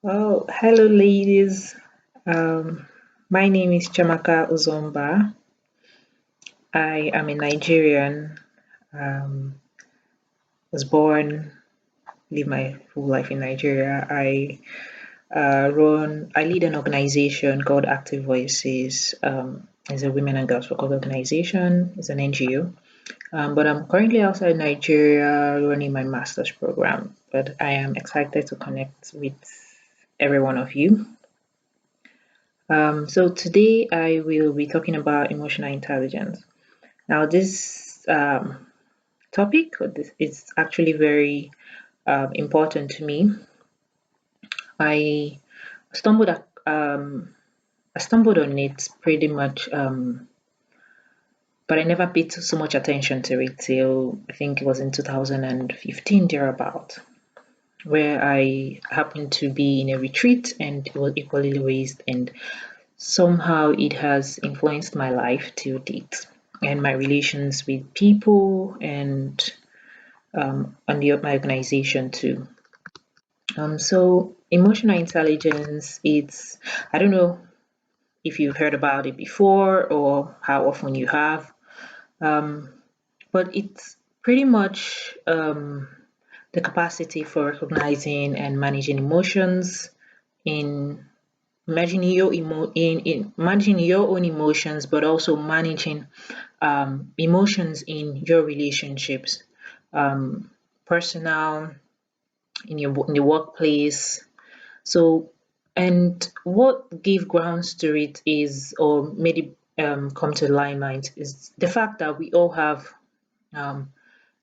Oh, hello, ladies. Um, my name is Chamaka Uzomba. I am a Nigerian. Um, was born, live my full life in Nigeria. I lead an organization called Active Voices. It's a women and girls focused organization. It's an NGO. But I'm currently outside Nigeria running my master's program. But I am excited to connect with every one of you. So today I will be talking about emotional intelligence. Now, this topic is actually very important to me. I stumbled ac- um, I stumbled on it pretty much, but I never paid so much attention to it till I think it was in 2015 thereabout, where I happened to be in a retreat and it was equally raised, and somehow it has influenced my life to date and my relations with people and my organization too. So emotional intelligence, I don't know if you've heard about it before or how often you have, um, but it's pretty much the capacity for recognizing and managing emotions in in managing your own emotions, but also managing emotions in your relationships, um, personal, in the workplace. So, and what gave grounds to it is, or made it come to limelight, is the fact that we all have um,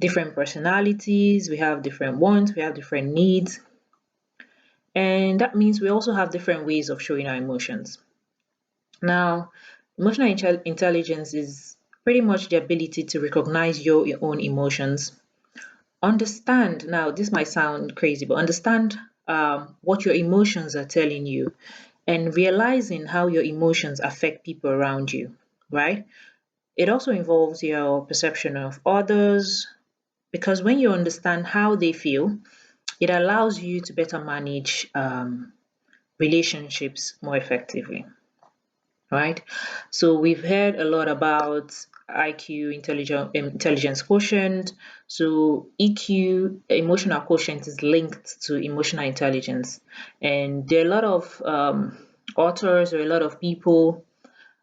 different personalities, we have different wants, we have different needs, and that means we also have different ways of showing our emotions. Now, emotional intelligence is pretty much the ability to recognize your own emotions, understand, now this might sound crazy, but understand what your emotions are telling you, and realizing how your emotions affect people around you, right? It also involves your perception of others, because when you understand how they feel, it allows you to better manage relationships more effectively, right? So we've heard a lot about IQ, intelligence quotient. So EQ, emotional quotient, is linked to emotional intelligence, and there are a lot of authors or a lot of people.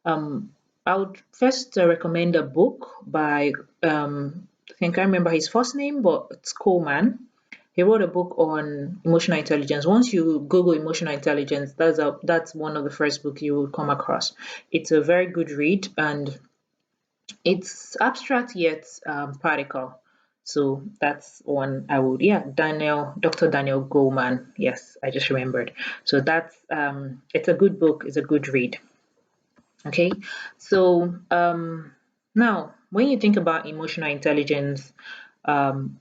Um, I would first recommend a book by I think I remember his first name, but it's Coleman. He wrote a book on emotional intelligence. Once you Google emotional intelligence, that's one of the first book you will come across. It's a very good read, and it's abstract yet practical. So that's one I would, yeah, Dr. Daniel Goleman. Yes, I just remembered. So that's it's a good book. It's a good read. Okay, so now when you think about emotional intelligence,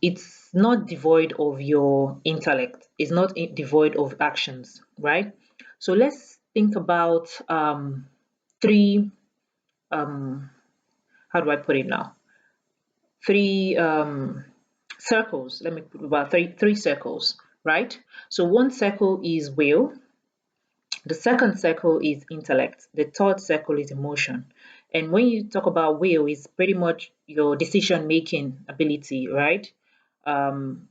it's not devoid of your intellect, it's not devoid of actions, right? So let's think about three, um, how do I put it now? Three circles. Let me put about three circles, right? So one circle is will, the second circle is intellect. The third circle is emotion. And when you talk about will, it's pretty much your decision making ability, right? Um,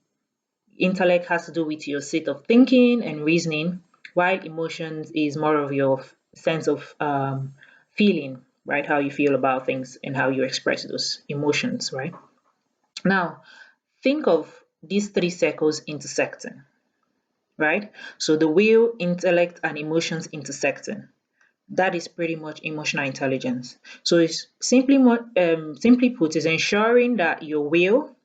Intellect has to do with your state of thinking and reasoning, while emotions is more of your sense of feeling, right? How you feel about things and how you express those emotions, right? Now, think of these three circles intersecting, right? So the will, intellect, and emotions intersecting. That is pretty much emotional intelligence. So it's simply put, is ensuring that your will,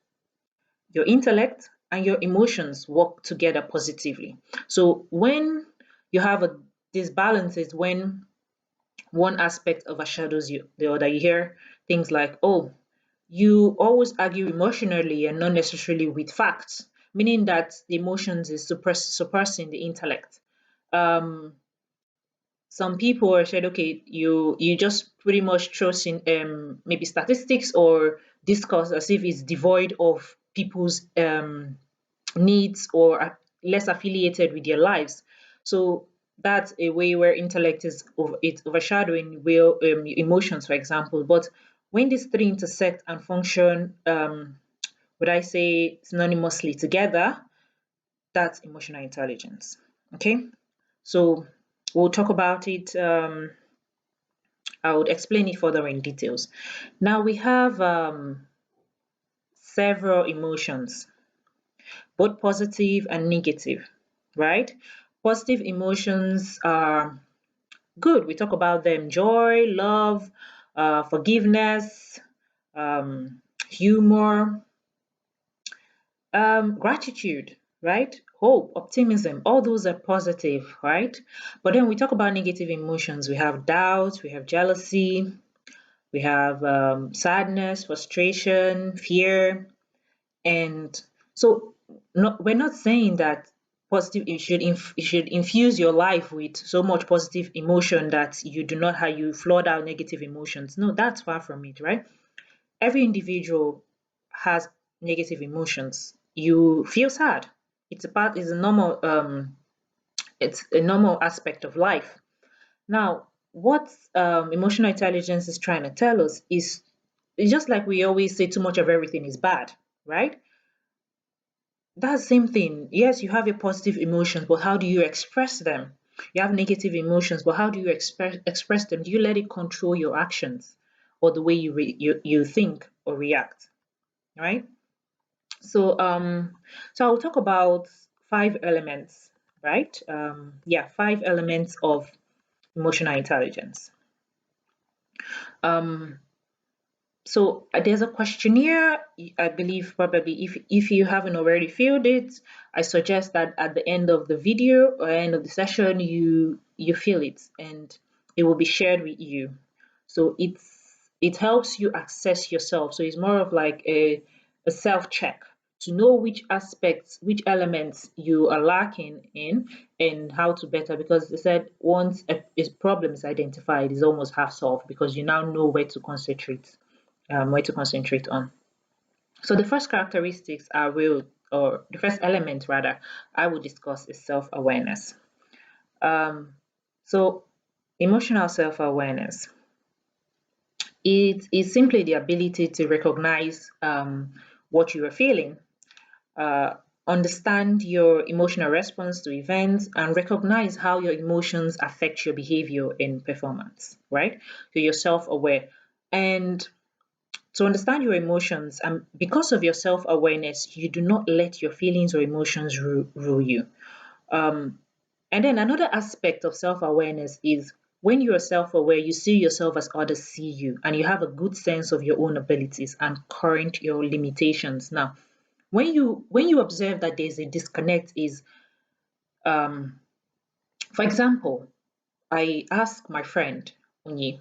your intellect, and your emotions work together positively. So when you have a disbalance is when one aspect overshadows the other. You hear things like, "Oh, you always argue emotionally and not necessarily with facts," meaning that the emotions is suppressing the intellect. Um, some people are said, okay, you just pretty much trust in maybe statistics or discourse as if it's devoid of people's needs or less affiliated with their lives. So that's a way where intellect is it's overshadowing real emotions, for example. But when these three intersect and function, would I say synonymously together, that's emotional intelligence. Okay, so we'll talk about it. I would explain it further in details. Now we have several emotions, both positive and negative, right? Positive emotions are good. We talk about them: joy, love, forgiveness, humor, gratitude, right? Hope, optimism, all those are positive, right? But then we talk about negative emotions. We have doubt, we have jealousy, we have sadness, frustration, fear, and so we're not saying that positive you should infuse your life with so much positive emotion that you do not have you flood out negative emotions. No, that's far from it, right? Every individual has negative emotions. You feel sad. It's a normal it's a normal aspect of life. Now, what emotional intelligence is trying to tell us is it's just like we always say too much of everything is bad, right? That's the same thing. Yes, you have your positive emotions, but how do you express them? You have negative emotions, but how do you express them? Do you let it control your actions or the way you think or react, right? So so I'll talk about five elements, right? Yeah, five elements of emotional intelligence. Um, So there's a questionnaire, I believe probably if you haven't already filled it, I suggest that at the end of the video or end of the session you fill it and it will be shared with you. So it helps you access yourself. So it's more of like a self-check to know which aspects, which elements you are lacking in and how to better, because they said once a problem is identified, it's almost half solved because you now know where to concentrate on. So the first characteristics I will, or the first element rather, I will discuss is self-awareness. Um, so emotional self-awareness. It is simply the ability to recognize what you are feeling, uh, understand your emotional response to events, and recognize how your emotions affect your behavior and performance, right? So you're self-aware. And to understand your emotions, and because of your self awareness, you do not let your feelings or emotions rule you. Um, and then another aspect of self awareness is when you are self aware, you see yourself as others see you, and you have a good sense of your own abilities and current your limitations. Now, when you observe that there's a disconnect, is um, for example, I ask my friend Unyi,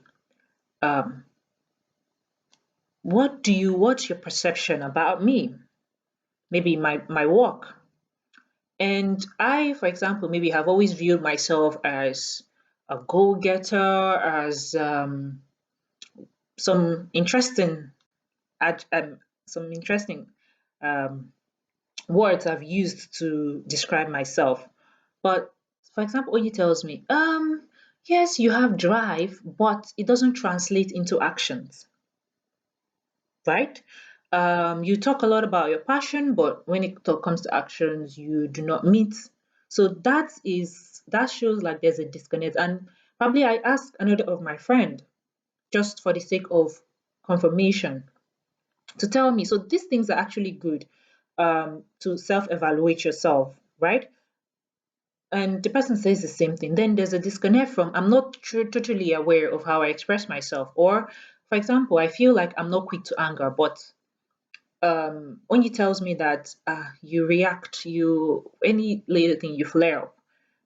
um, what's your perception about me? Maybe my work. And I, for example, maybe have always viewed myself as a go-getter, as some interesting, ad, some interesting um, words I've used to describe myself. But for example, Oyi tells me, yes, you have drive, but it doesn't translate into actions, right? You talk a lot about your passion, but when comes to actions, you do not meet. So that shows like there's a disconnect. And probably I asked another of my friend just for the sake of confirmation to tell me. So these things are actually good to self-evaluate yourself, right? And the person says the same thing. Then there's a disconnect from I'm not totally aware of how I express myself, or for example, I feel like I'm not quick to anger, but when he tells me that you react, you any little thing you flare up,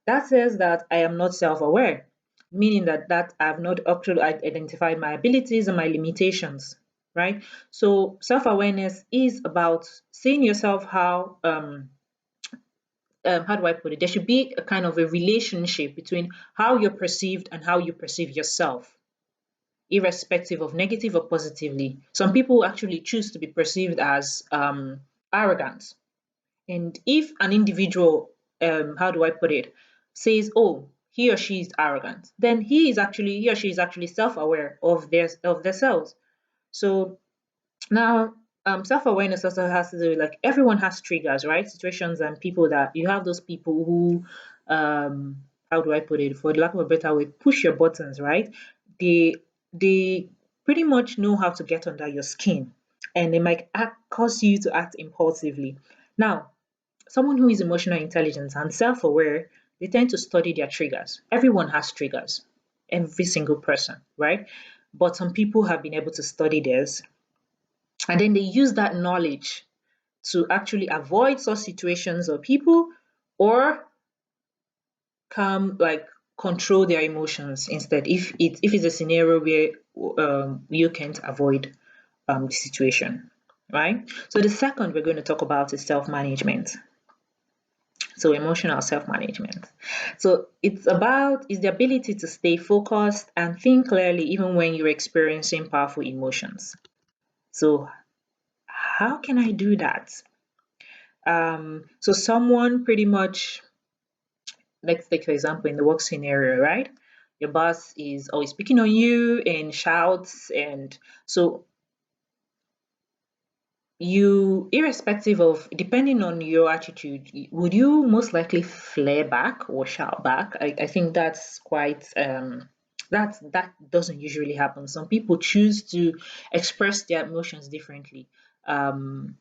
that says that I am not self-aware, meaning that I've not actually identified my abilities and my limitations, right? So self-awareness is about seeing yourself how do I put it? There should be a kind of a relationship between how you're perceived and how you perceive yourself, irrespective of negative or positively. Some people actually choose to be perceived as arrogant. And if an individual, how do I put it? says, oh, he or she is arrogant, then he or she is actually self-aware of themselves. So now, self-awareness also has to do with, like, everyone has triggers, right? Situations and people, that you have those people who, how do I put it, for the lack of a better way, push your buttons, right? They pretty much know how to get under your skin, and they might cause you to act impulsively. Now, someone who is emotional intelligent and self-aware, they tend to study their triggers. Everyone has triggers, every single person, right? But some people have been able to study theirs, and then they use that knowledge to actually avoid such situations or people, or come like control their emotions instead, if it's a scenario where you can't avoid the situation, right? So the second we're going to talk about is self-management. So emotional self-management. So it's the ability to stay focused and think clearly even when you're experiencing powerful emotions. So how can I do that? So someone pretty much, let's take for example in the work scenario, right? Your boss is always picking on you and shouts, and so you, irrespective of, depending on your attitude, would you most likely flare back or shout back? I think that's quite that doesn't usually happen. Some people choose to express their emotions differently. Can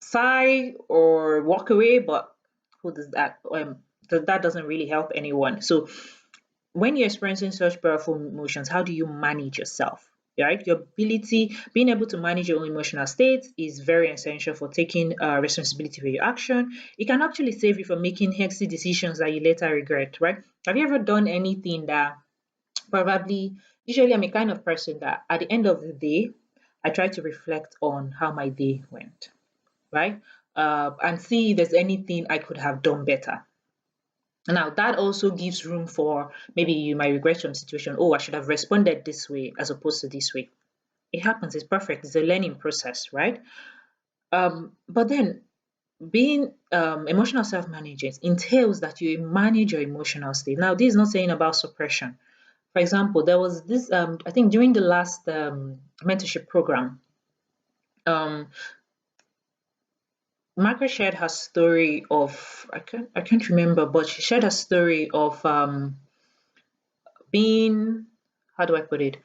sigh or walk away, but who does that? That doesn't really help anyone. So when you're experiencing such powerful emotions, how do you manage yourself? Right? Your ability, being able to manage your own emotional state is very essential for taking responsibility for your action. It can actually save you from making hasty decisions that you later regret, right? Have you ever done anything that probably, usually I'm a kind of person that at the end of the day, I try to reflect on how my day went, right? And see if there's anything I could have done better. Now, that also gives room for, maybe you might regret some situation. Oh, I should have responded this way as opposed to this way. It happens. It's perfect. It's a learning process, right? But then being emotional self-management entails that you manage your emotional state. Now, this is not saying about suppression. For example, there was this, I think during the last mentorship program, um, Margaret shared her story of, I can't remember, but she shared her story of being, how do I put it,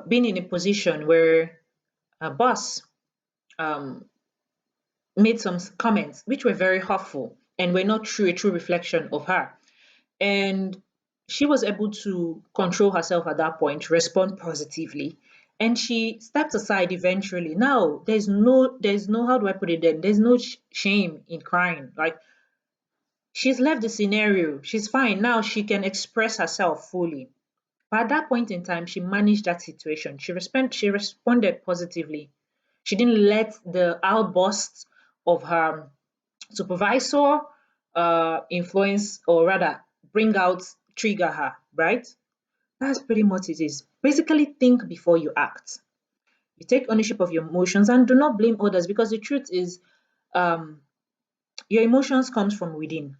being in a position where a boss um, made some comments which were very hurtful and were not true, a true reflection of her. And she was able to control herself at that point, respond positively, and she stepped aside eventually. Now there's no, how do I put it then? There's no shame in crying. Like, she's left the scenario. She's fine. Now she can express herself fully. But at that point in time, she managed that situation. She responded positively. She didn't let the outbursts of her supervisor influence, or rather bring out, trigger her, right? That's pretty much it is. Basically, think before you act. You take ownership of your emotions and do not blame others, because the truth is, um, your emotions comes from within.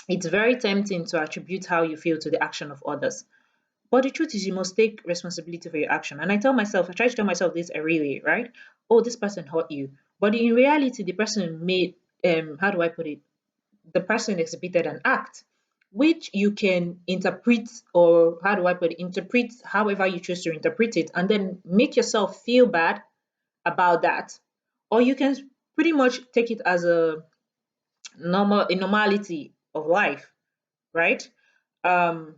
It's very tempting to attribute how you feel to the action of others. But the truth is, you must take responsibility for your action. And I try to tell myself this every day, right? Oh, this person hurt you. But in reality, the person made, how do I put it? The person exhibited an act which you can interpret, or how do I put it? Interpret however you choose to interpret it, and then make yourself feel bad about that. Or you can pretty much take it as a normality of life, right? Um,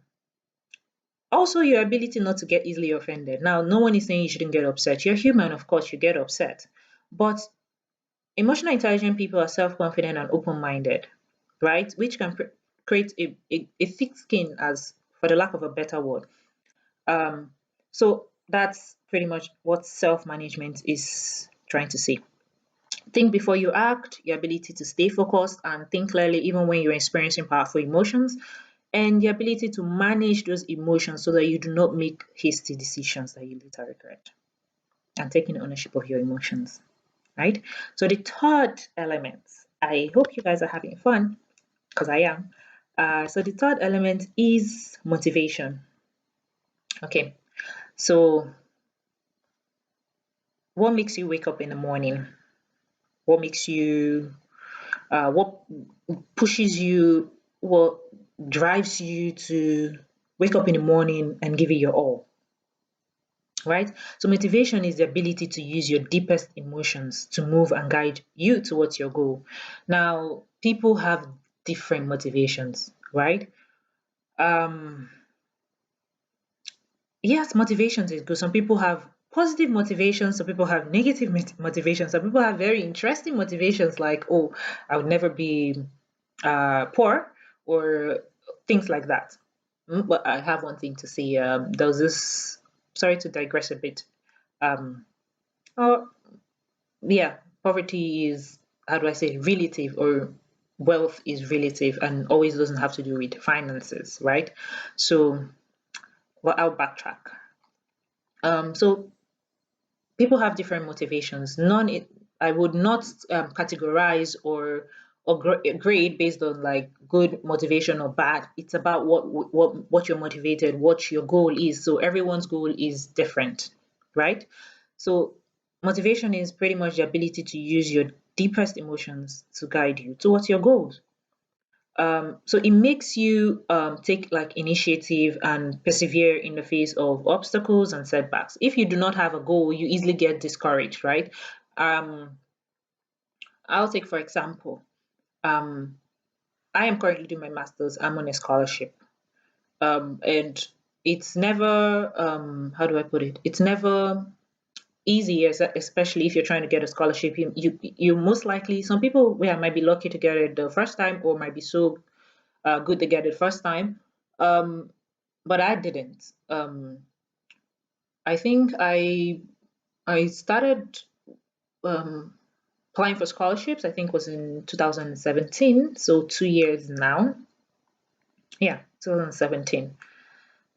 Also, your ability not to get easily offended. Now, no one is saying you shouldn't get upset. You're human, of course, you get upset. But emotional intelligent people are self-confident and open-minded, right? Which can create a thick skin, as for the lack of a better word. Um, so that's pretty much what self-management is trying to say. Think before you act, your ability to stay focused and think clearly even when you're experiencing powerful emotions, and the ability to manage those emotions so that you do not make hasty decisions that you later regret, and taking ownership of your emotions, right? So the third element, I hope you guys are having fun. because I am. So the third element is motivation. Okay, so what makes you wake up in the morning? What makes you, what pushes you, what drives you to wake up in the morning and give it your all, right? So motivation is the ability to use your deepest emotions to move and guide you towards your goal. Now, people have different motivations, right? Um, yes, motivations is good. Some people have positive motivations, some people have negative motivations, some people have very interesting motivations like, oh, I would never be poor or things like that. But I have one thing to say. There was this, sorry to digress a bit. Um, oh, yeah, poverty is, how do I say, relative, or wealth is relative and always doesn't have to do with finances, right? So, well, I'll backtrack. So people have different motivations. I would not categorize or grade based on like good motivation or bad. It's about what you're motivated, what your goal is. So everyone's goal is different, right? So motivation is pretty much the ability to use your deepest emotions to guide you towards your goals. So it makes you take like initiative and persevere in the face of obstacles and setbacks. If you do not have a goal, you easily get discouraged, right? Um, I'll take for example, um, I am currently doing my master's. I'm on a scholarship, and it's never how do I put it? It's never easy, especially if you're trying to get a scholarship. You most likely, some people, yeah, might be lucky to get it the first time or might be so good to get it first time. Um, but I didn't. I think I started um, applying for scholarships. I think was in 2017, so 2 years now. Yeah, 2017.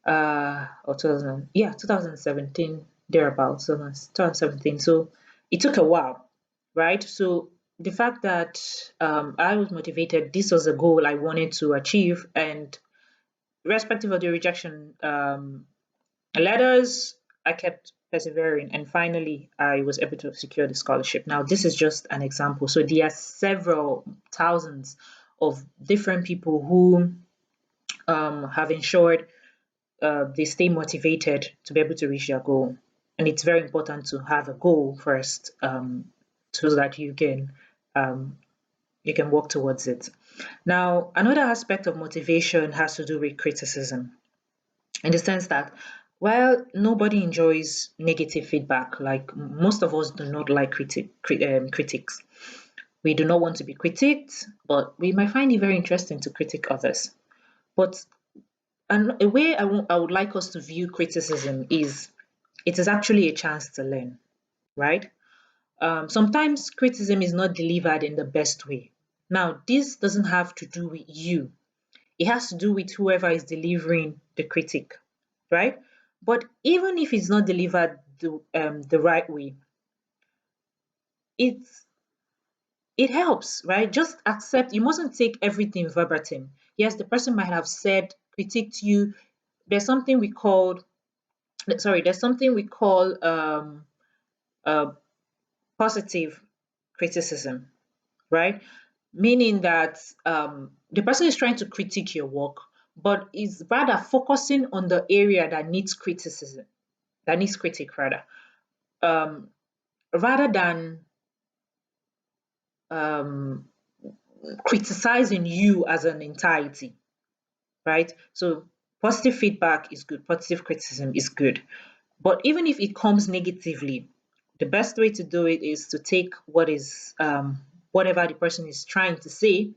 Or 2000. Yeah, 2017 thereabouts. So that's 2017. So it took a while, right? So the fact that I was motivated, this was a goal I wanted to achieve, and irrespective of the rejection letters, I kept persevering, and finally I was able to secure the scholarship. Now, this is just an example. So there are several thousands of different people who have ensured they stay motivated to be able to reach their goal. And it's very important to have a goal first, so that um, you can work towards it. Now, another aspect of motivation has to do with criticism, in the sense that, well, nobody enjoys negative feedback. Like most of us do not like critics. We do not want to be critiqued, but we might find it very interesting to critique others. But a way I would like us to view criticism is it is actually a chance to learn, right? Sometimes criticism is not delivered in the best way. Now, this doesn't have to do with you. It has to do with whoever is delivering the critique, right? But even if it's not delivered the right way, it's it helps, right? Just accept. You mustn't take everything verbatim. Yes, the person might have said, critiqued you. There's something we call, sorry, there's something we call uh, positive criticism, right? Meaning that the person is trying to critique your work, but is rather focusing on the area that needs criticism, that needs critique um, rather than um, criticizing you as an entirety, right? So positive feedback is good, positive criticism is good. But even if it comes negatively, the best way to do it is to take whatever the person is trying to say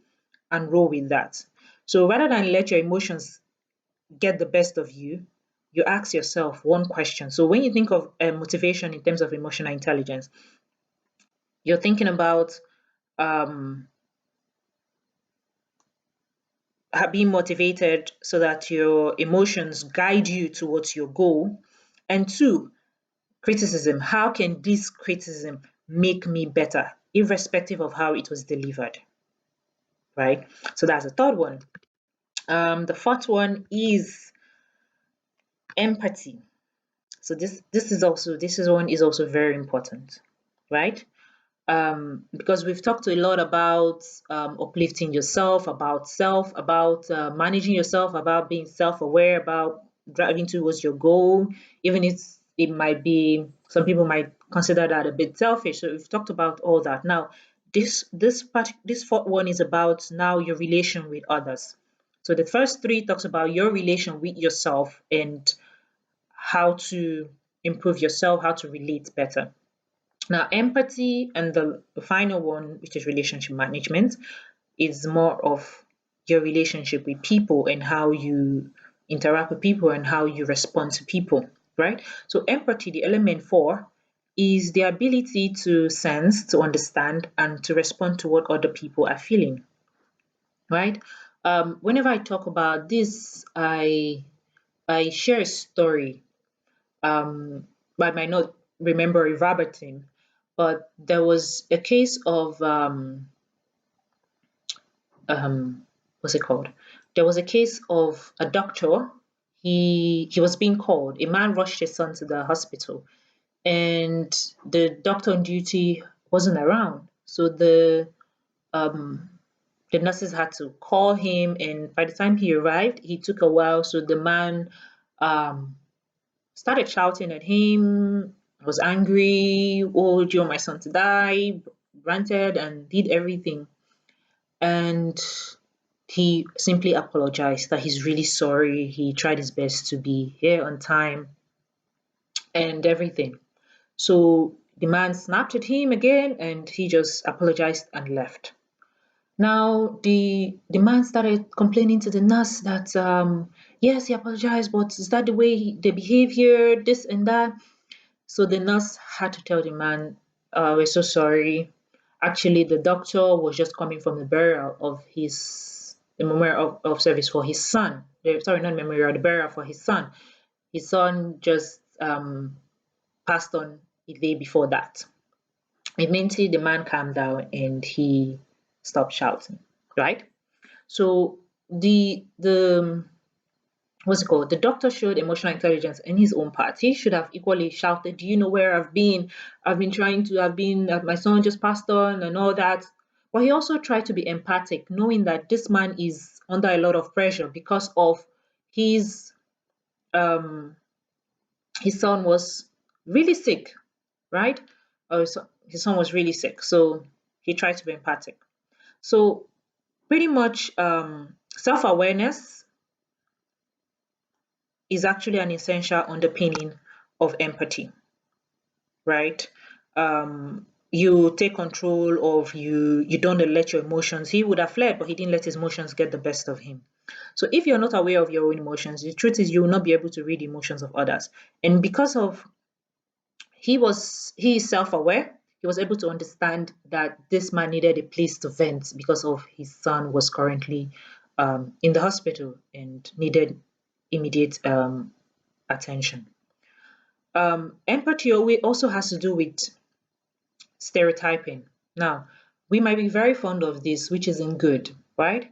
and roll with that. So rather than let your emotions get the best of you, you ask yourself one question. So when you think of motivation in terms of emotional intelligence, you're thinking about um, being motivated so that your emotions guide you towards your goal. And two, criticism. How can this criticism make me better, irrespective of how it was delivered? right? So that's the third one. The fourth one is empathy. So this is very important, right? Because we've talked a lot about uplifting yourself, about self, about managing yourself, about being self-aware, about driving towards your goal, even if it might be, some people might consider that a bit selfish. So we've talked about all that. Now, this fourth one is about now your relation with others. So the first three talks about your relation with yourself and how to improve yourself, how to relate better. Now, empathy and the final one, which is relationship management, is more of your relationship with people and how you interact with people and how you respond to people, right? So, empathy, the element four, is the ability to sense, to understand, and to respond to what other people are feeling, right? Whenever I talk about this, I share a story. I might not remember it verbatim, but there was a case of what's it called? There was a case of a doctor. He was being called. A man rushed his son to the hospital, and the doctor on duty wasn't around. So um the nurses had to call him, and by the time he arrived, he took a while. So the man um started shouting at him, was angry, oh, do you want my son to die? Ranted and did everything. And he simply apologized that he's really sorry. He tried his best to be here on time and everything. So the man snapped at him again and he just apologized and left. Now the man started complaining to the nurse that yes, he apologized, but is that the way they behave here, this and that? So the nurse had to tell the man, we're so sorry. Actually, the doctor was just coming from the burial of the memorial of service for his son. Sorry, not memorial, the burial for his son. His son just passed on a day before that. Immediately, the man calmed down and he stopped shouting, right? So the what's it called? The doctor showed emotional intelligence in his own part. He should have equally shouted, "Do you know where I've been? I've been trying to, I've been, my son just passed on and all that." But he also tried to be empathic, knowing that this man is under a lot of pressure because of his um his son was really sick, right? His son was really sick, so he tried to be empathic. So pretty much self-awareness is actually an essential underpinning of empathy, right? You take control of you don't let your emotions. He would have fled, but he didn't let his emotions get the best of him. So if you're not aware of your own emotions, the truth is you will not be able to read the emotions of others. And because of he is self-aware, he was able to understand that this man needed a place to vent because of his son was currently in the hospital and needed immediate attention. Empathy also has to do with stereotyping. Now, we might be very fond of this, which isn't good, right?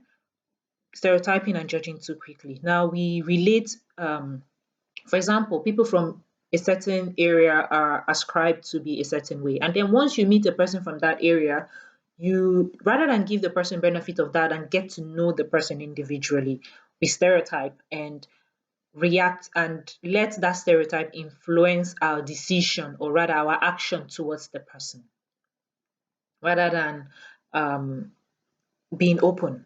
Stereotyping and judging too quickly. Now, we relate, for example, people from a certain area are ascribed to be a certain way. And then once you meet a person from that area, you rather than give the person benefit of that and get to know the person individually, we stereotype and react and let that stereotype influence our decision or rather our action towards the person rather than um, being open,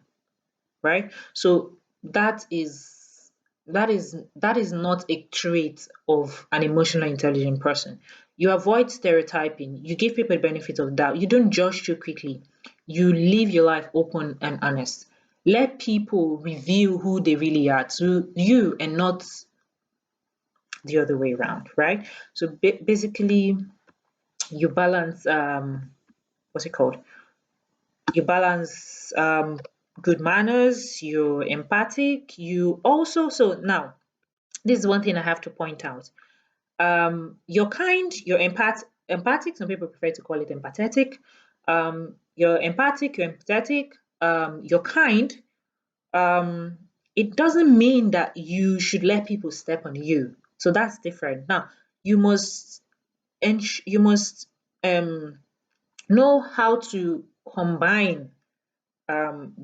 right? So that is not a trait of an emotionally intelligent person. You avoid stereotyping, you give people the benefit of doubt, you don't judge too quickly, you live your life open and honest. Let people reveal who they really are to you and not the other way around, right? So basically, you balance what's it called? You balance good manners, you're empathic, you also so now this is one thing I have to point out. You're kind, you're empathic, some people prefer to call it empathetic. You're empathic, you're empathetic, you're kind, um, it doesn't mean that you should let people step on you. So that's different. Now, you must you must um, know how to combine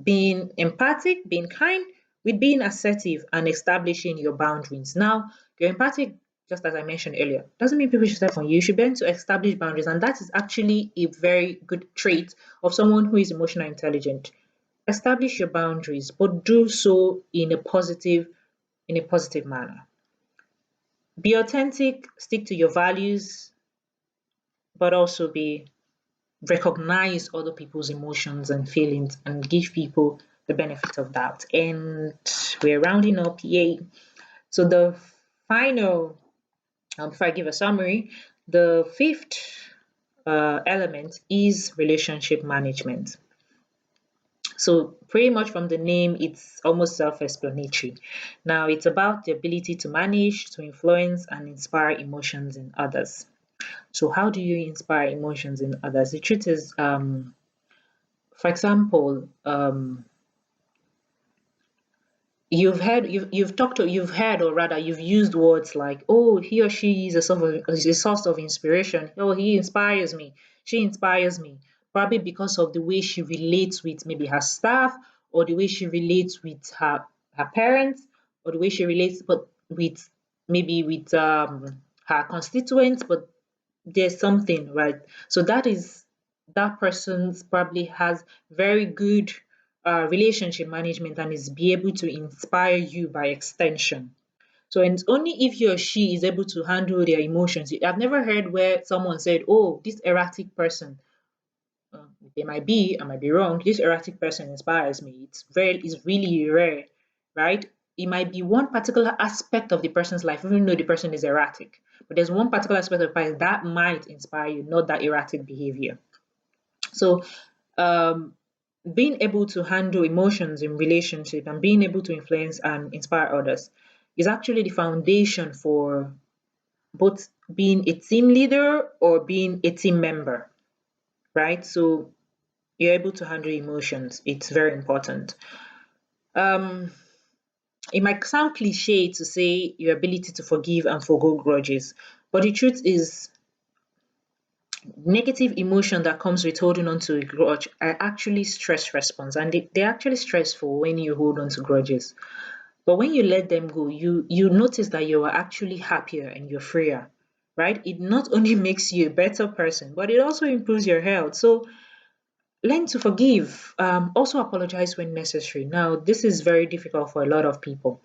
being empathic, being kind, with being assertive and establishing your boundaries. Now, you're empathic, just as I mentioned earlier, doesn't mean people should step on you. You should be able to establish boundaries, and that is actually a very good trait of someone who is emotionally intelligent. Establish your boundaries, but do so in a positive manner. Be authentic, stick to your values, but also be recognize other people's emotions and feelings and give people the benefit of doubt. And we're rounding up. Yay. So the final, before I give a summary, the fifth element is relationship management. So pretty much from the name, it's almost self-explanatory. Now it's about the ability to manage, to influence and inspire emotions in others. So how do you inspire emotions in others? The truth is, for example, you've heard, or rather you've used words like, oh, he or she is a source of inspiration. Oh, he inspires me. She inspires me. Probably because of the way she relates with maybe her staff, or the way she relates with her parents, or the way she relates but with maybe with her constituents, but there's something, right? So that person's probably has very good relationship management and is be able to inspire you by extension. So and it's only if he or she is able to handle their emotions. I've never heard where someone said, "Oh, this erratic person." They might be, I might be wrong. This erratic person inspires me. It's really rare, right? It might be one particular aspect of the person's life, even though the person is erratic. But there's one particular aspect of life that might inspire you, not that erratic behavior. So, um, being able to handle emotions in relationship and being able to influence and inspire others is actually the foundation for both being a team leader or being a team member, right? So you're able to handle emotions. It's very important. Um, it might sound cliche to say your ability to forgive and forgo grudges, but the truth is, negative emotion that comes with holding on to a grudge are actually stress response, and they're actually stressful when you hold on to grudges. But when you let them go, you notice that you are actually happier and you're freer, right? It not only makes you a better person, but it also improves your health. So learn to forgive. Also apologize when necessary. Now, this is very difficult for a lot of people.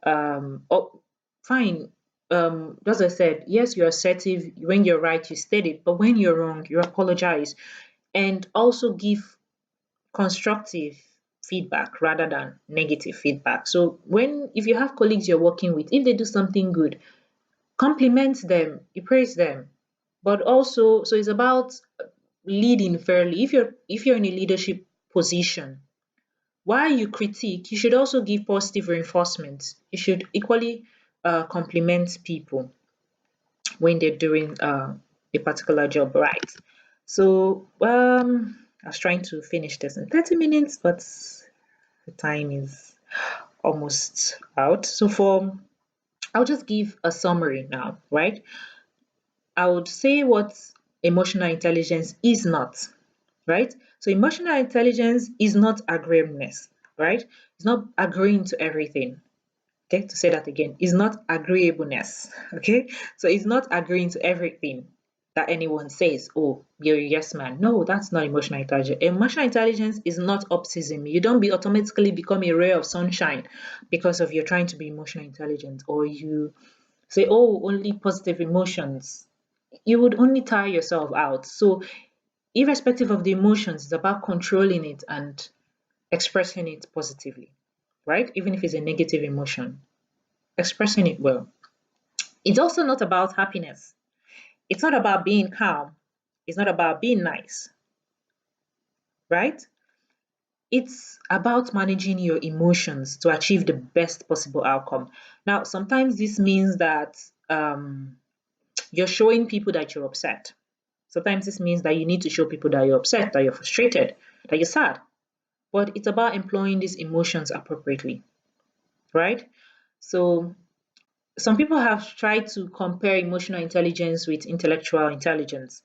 Oh, fine. As I said, yes, you're assertive. When you're right, you state it. But when you're wrong, you apologize. And also give constructive feedback rather than negative feedback. So if you have colleagues you're working with, if they do something good, compliment them, you praise them. But also, so it's about leading fairly. If you're in a leadership position, while you critique, you should also give positive reinforcement. You should equally compliment people when they're doing a particular job right. So I was trying to finish this in 30 minutes, but the time is almost out. I'll just give a summary now, right? I would say what emotional intelligence is not, right? So emotional intelligence is not agreeableness, right? It's not agreeing to everything. Okay, to say that again, is not agreeableness. Okay, so it's not agreeing to everything that anyone says. Oh, you're a yes man. No, that's not emotional intelligence. Emotional intelligence is not optimism. You don't be automatically become a ray of sunshine because of you're trying to be emotional intelligent, or you say, oh, only positive emotions. You would only tire yourself out. So irrespective of the emotions, it's about controlling it and expressing it positively, right? Even if it's a negative emotion, expressing it well. It's also not about happiness. It's not about being calm. It's not about being nice, right? It's about managing your emotions to achieve the best possible outcome. Now, sometimes this means that you're showing people that you're upset. Sometimes this means that you need to show people that you're upset, that you're frustrated, that you're sad. but it's about employing these emotions appropriately, right? So some people have tried to compare emotional intelligence with intellectual intelligence,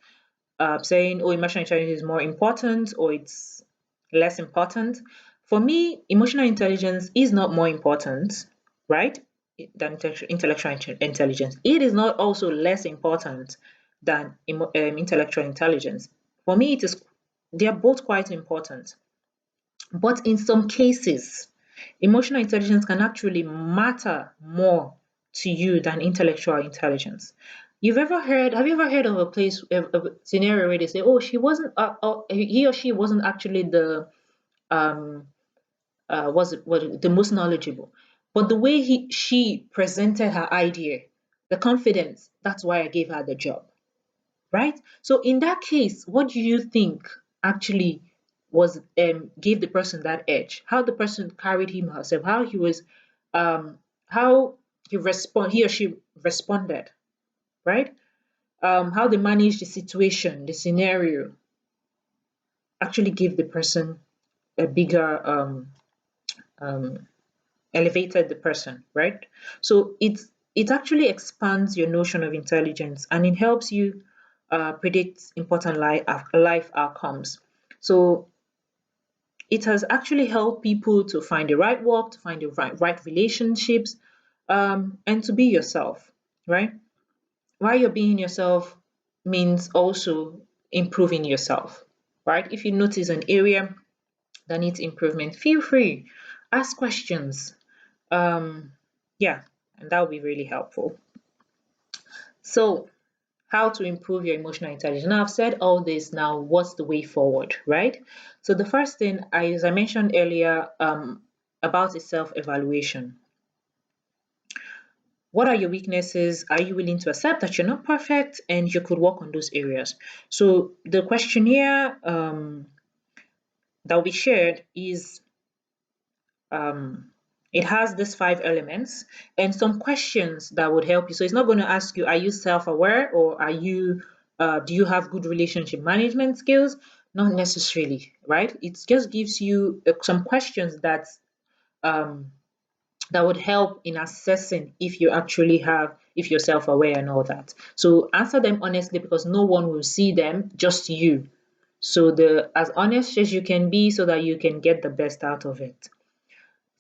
saying, oh, emotional intelligence is more important or it's less important. For me, emotional intelligence is not more important, right, than intellectual intelligence. It is not also less important than intellectual intelligence. For me, they are both quite important. But in some cases, emotional intelligence can actually matter more to you than intellectual intelligence. Have you ever heard of a scenario where they say, oh, he or she wasn't actually um, the most knowledgeable, but the way she presented her idea, the confidence, that's why I gave her the job, right? So in that case, what do you think actually was gave the person that edge? How the person carried him herself, how he was, how he or she responded, right? How they managed the situation, the scenario, actually gave the person a bigger um, elevated the person, right? So it actually expands your notion of intelligence and it helps you predict important life outcomes. So it has actually helped people to find the right work, to find the right relationships, and to be yourself, right? While you're being yourself means also improving yourself, right? If you notice an area that needs improvement, feel free, ask questions, um, yeah, and that would be really helpful. So, how to improve your emotional intelligence. Now, I've said all this. Now, what's the way forward, right? So, the first thing, as I mentioned earlier, about is self-evaluation. What are your weaknesses? Are you willing to accept that you're not perfect and you could work on those areas? So, the questionnaire that will be shared is um, it has these 5 elements and some questions that would help you. So it's not going to ask you, are you self-aware or do you have good relationship management skills? Not necessarily, right? It just gives you some questions um, that would help in assessing if you're self-aware and all that. So answer them honestly because no one will see them, just you. So as honest as you can be so that you can get the best out of it.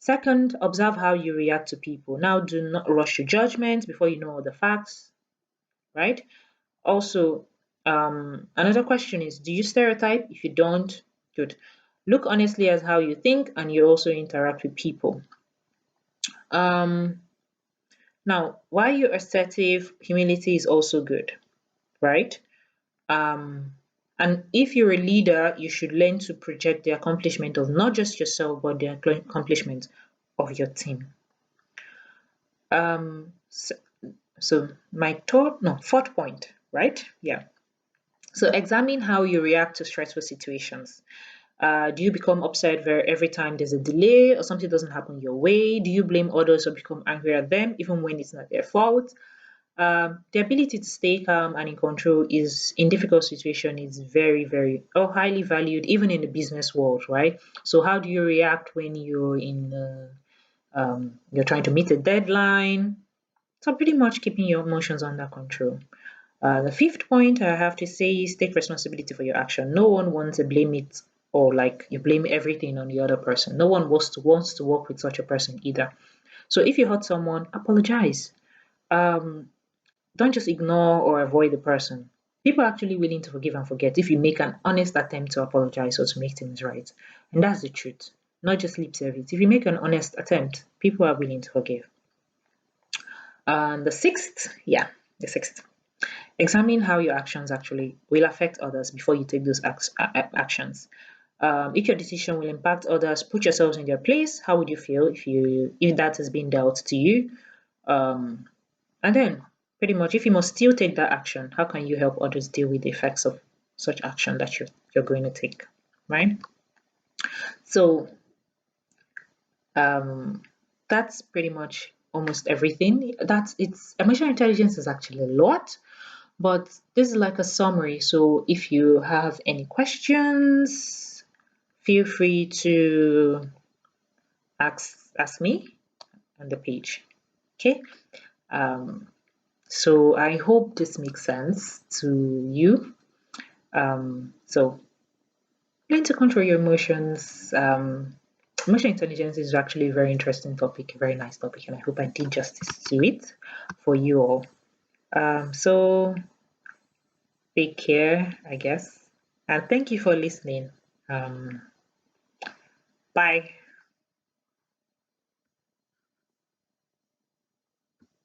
Second, observe how you react to people. Now, do not rush to judgment before you know all the facts, right? Also, another question is, do you stereotype? If you don't, good. Look honestly at how you think and you also interact with people. Um, Now, while you're assertive, humility is also good, right? Um, and if you're a leader, you should learn to project the accomplishment of not just yourself, but the accomplishment of your team. So, my fourth point, right? Yeah. So examine how you react to stressful situations. Do you become upset every time there's a delay or something doesn't happen your way? Do you blame others or become angry at them even when it's not their fault? The ability to stay calm and in control is in difficult situation is very, very or highly valued even in the business world, right? So how do you react when you're trying to meet a deadline? So pretty much keeping your emotions under control. The fifth point I have to say is take responsibility for your action. No one wants to blame it or like you blame everything on the other person. No one wants to work with such a person either. So if you hurt someone, apologize. Um, don't just ignore or avoid the person. People are actually willing to forgive and forget if you make an honest attempt to apologize or to make things right. And that's the truth, not just lip service. If you make an honest attempt, people are willing to forgive. And the sixth, examine how your actions actually will affect others before you take those actions. If your decision will impact others, put yourselves in their place. How would you feel if that has been dealt to you? Um, and then, pretty much, if you must still take that action, how can you help others deal with the effects of such action that you're going to take, right? So um, that's pretty much almost everything. That's it's Emotional intelligence is actually a lot. But this is like a summary. So if you have any questions, feel free to ask me on the page. Okay. So I hope this makes sense to you. So learn to control your emotions. Emotional intelligence is actually a very interesting topic, a very nice topic, and I hope I did justice to it for you all. So take care, I guess, and thank you for listening. Bye.